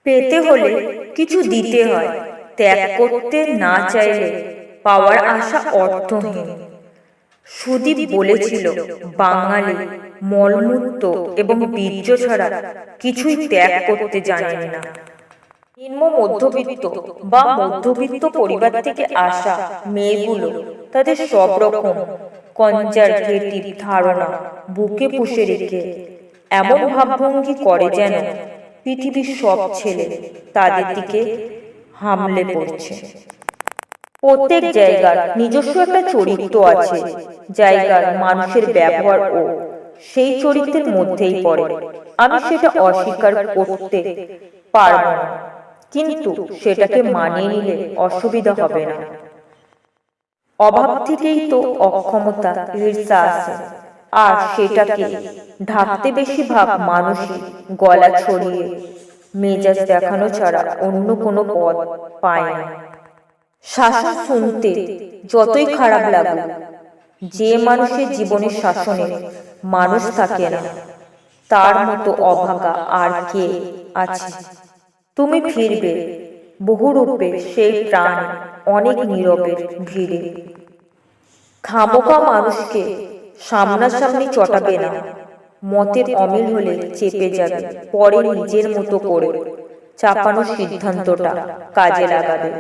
পেতে হলে কিছু দিতে হয়, ত্যাগ করতে না চাইলে পাওয়ার আশা অর্থহীন। সুদীপ বলেছিল, বাঙালি মলমূত্র এবং বীর্য ছাড়া কিছুই ত্যাগ করতে জানেন না। নিম্ন মধ্যবিত্ত বা মধ্যবিত্ত পরিবার থেকে আসা মেয়েগুলো তাদের সব রকম কনজারভেটিভ ধারণা বুকে পুষে রেখে এমন ভাবভঙ্গি করে যেন পৃথিবীর সব ছেলে তাদের দিকে হামলে পড়ছে। প্রত্যেক জায়গার নিজস্ব একটা চরিত্র আছে, জায়গার মানুষের ব্যবহার ও সেই চরিত্রের মধ্যেই পড়ে। আমি সেটা অস্বীকার করতে পারব না, কিন্তু সেটাকে মানিয়ে নিলে অসুবিধা হবে না। অভাব থেকেই তো অক্ষমতা, ঈর্ষা আসে, আর সেটাকে ঢাকতে বেশিরভাগ মানুষই গলা ছড়িয়ে মেজাজ দেখানো ছাড়া অন্য কোনো পথ পায় না। শাসন শুনতে যতই খারাপ লাগুক, যে মানুষের জীবনের শাসনে মানুষ থাকে না, তার মতো অভাগা আর কে আছে? তুমি ফিরবে বহুরূপে সেই প্রাণ অনেক নীরবের ভিড়ে। খামোখা মানুষকে সামনাসামনি চটাবে না, মতের অমিল হলে চেপে যাবে, পরে নিজের মতো করে চাপানোর সিদ্ধান্তটা কাজে লাগাবে।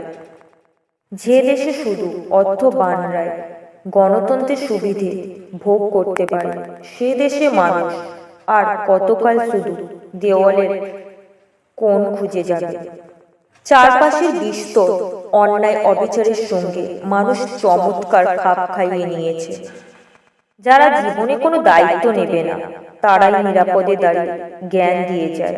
যে দেশে শুধু অর্থবানরাই গণতন্ত্রের সুবিধে ভোগ করতে পারে, সে দেশে মানুষ আর কতকাল শুধু দেওয়ালের কোণ খুঁজে যাবে? চারপাশের বিস্তর অন্যায় অবিচারের সঙ্গে মানুষ চমৎকার খাপ খাইয়ে নিয়েছে। যারা জীবনে কোনো দায়িত্ব নেবে না, তারাই নিরাপদে দাঁড়িয়ে জ্ঞান দিয়ে যায়।